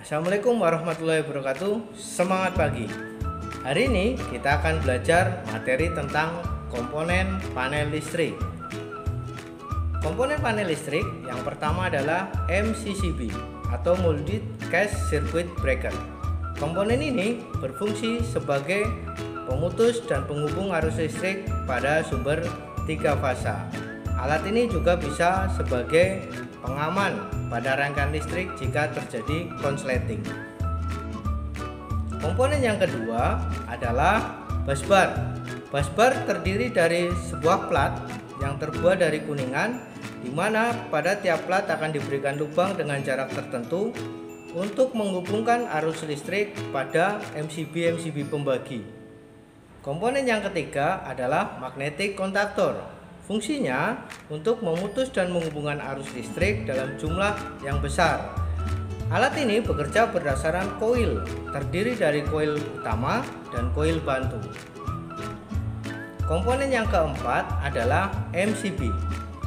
Assalamualaikum warahmatullahi wabarakatuh. Semangat pagi. Hari ini kita akan belajar materi tentang komponen panel listrik. Komponen panel listrik yang pertama adalah MCCB atau Molded Case Circuit Breaker. Komponen ini berfungsi sebagai pemutus dan penghubung arus listrik pada sumber 3 fasa. Alat ini juga bisa sebagai pengaman pada rangkaian listrik jika terjadi konsleting. Komponen yang kedua adalah busbar. Busbar terdiri dari sebuah plat yang terbuat dari kuningan, di mana pada tiap plat akan diberikan lubang dengan jarak tertentu untuk menghubungkan arus listrik pada MCB pembagi. Komponen yang ketiga adalah magnetic contactor. Fungsinya untuk memutus dan menghubungkan arus listrik dalam jumlah yang besar. Alat ini bekerja berdasarkan koil, terdiri dari koil utama dan koil bantu. Komponen yang keempat adalah MCB,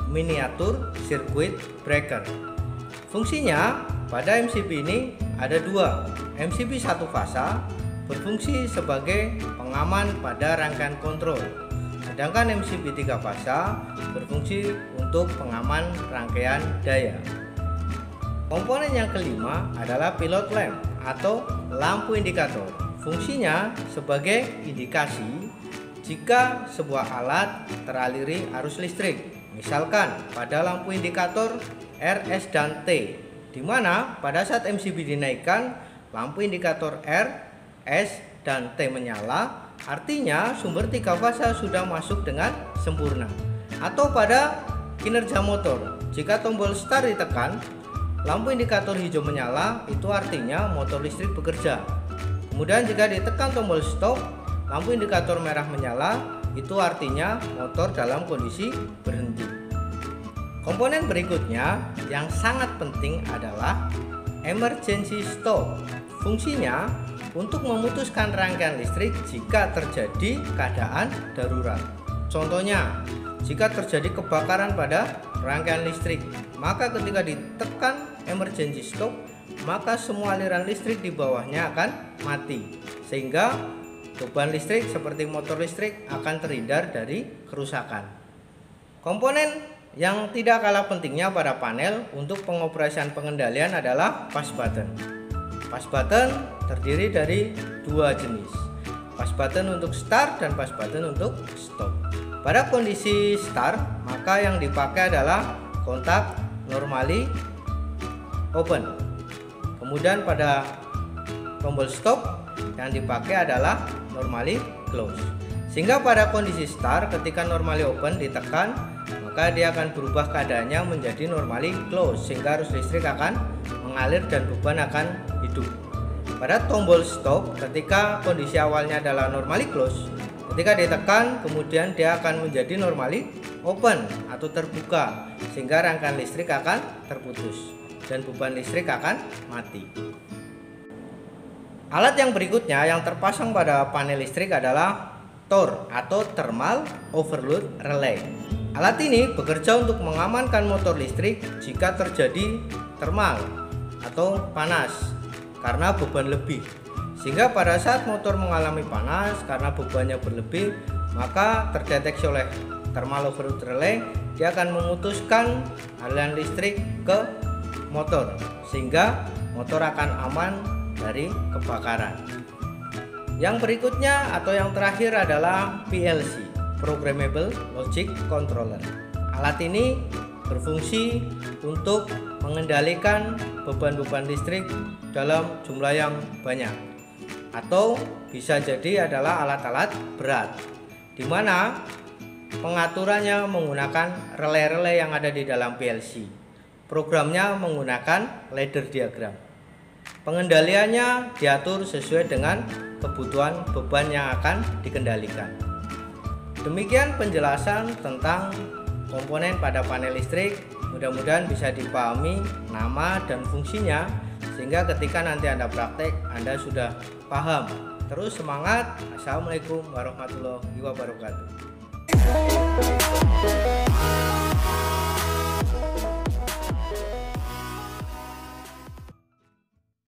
Miniature Circuit Breaker. Fungsinya pada MCB ini ada dua. MCB satu fasa berfungsi sebagai pengaman pada rangkaian kontrol. Sedangkan MCB 3 fasa berfungsi untuk pengaman rangkaian daya. Komponen yang kelima adalah pilot lamp atau lampu indikator. Fungsinya sebagai indikasi jika sebuah alat teraliri arus listrik. Misalkan pada lampu indikator R, S, dan T, di mana pada saat MCB dinaikkan, lampu indikator R, S, dan T menyala. Artinya sumber 3 fasa sudah masuk dengan sempurna. Atau pada kinerja motor, jika tombol start ditekan, lampu indikator hijau menyala, itu artinya motor listrik bekerja. Kemudian jika ditekan tombol stop, lampu indikator merah menyala, itu artinya motor dalam kondisi berhenti. Komponen berikutnya yang sangat penting adalah emergency stop. Fungsinya untuk memutuskan rangkaian listrik jika terjadi keadaan darurat. Contohnya, jika terjadi kebakaran pada rangkaian listrik, maka ketika ditekan emergency stop, maka semua aliran listrik di bawahnya akan mati, sehingga beban listrik seperti motor listrik akan terhindar dari kerusakan. Komponen yang tidak kalah pentingnya pada panel untuk pengoperasian pengendalian adalah push button. Push button terdiri dari dua jenis, push button untuk start dan push button untuk stop. Pada kondisi start, maka yang dipakai adalah kontak normally open. Kemudian pada tombol stop yang dipakai adalah normally close. Sehingga pada kondisi start, ketika normally open ditekan, maka dia akan berubah keadaannya menjadi normally close, sehingga arus listrik akan mengalir dan beban akan hidup. Pada tombol stop, ketika kondisi awalnya adalah normally close, ketika ditekan kemudian dia akan menjadi normally open atau terbuka, sehingga rangkaian listrik akan terputus dan beban listrik akan mati. Alat yang berikutnya yang terpasang pada panel listrik adalah TOR atau Thermal Overload Relay. Alat ini bekerja untuk mengamankan motor listrik jika terjadi thermal atau panas karena beban lebih, sehingga pada saat motor mengalami panas karena bebannya berlebih, maka terdeteksi oleh Thermal Overload Relay, dia akan memutuskan aliran listrik ke motor, sehingga motor akan aman dari kebakaran. Yang berikutnya atau yang terakhir adalah PLC, Programmable Logic Controller. Alat ini berfungsi untuk mengendalikan beban-beban listrik dalam jumlah yang banyak, atau bisa jadi adalah alat-alat berat, di mana pengaturannya menggunakan relay-relay yang ada di dalam PLC. Programnya menggunakan ladder diagram. Pengendaliannya diatur sesuai dengan kebutuhan beban yang akan dikendalikan. Demikian penjelasan tentang komponen pada panel listrik. Mudah-mudahan bisa dipahami nama dan fungsinya, sehingga ketika nanti Anda praktek Anda sudah paham. Terus semangat. Assalamualaikum warahmatullahi wabarakatuh.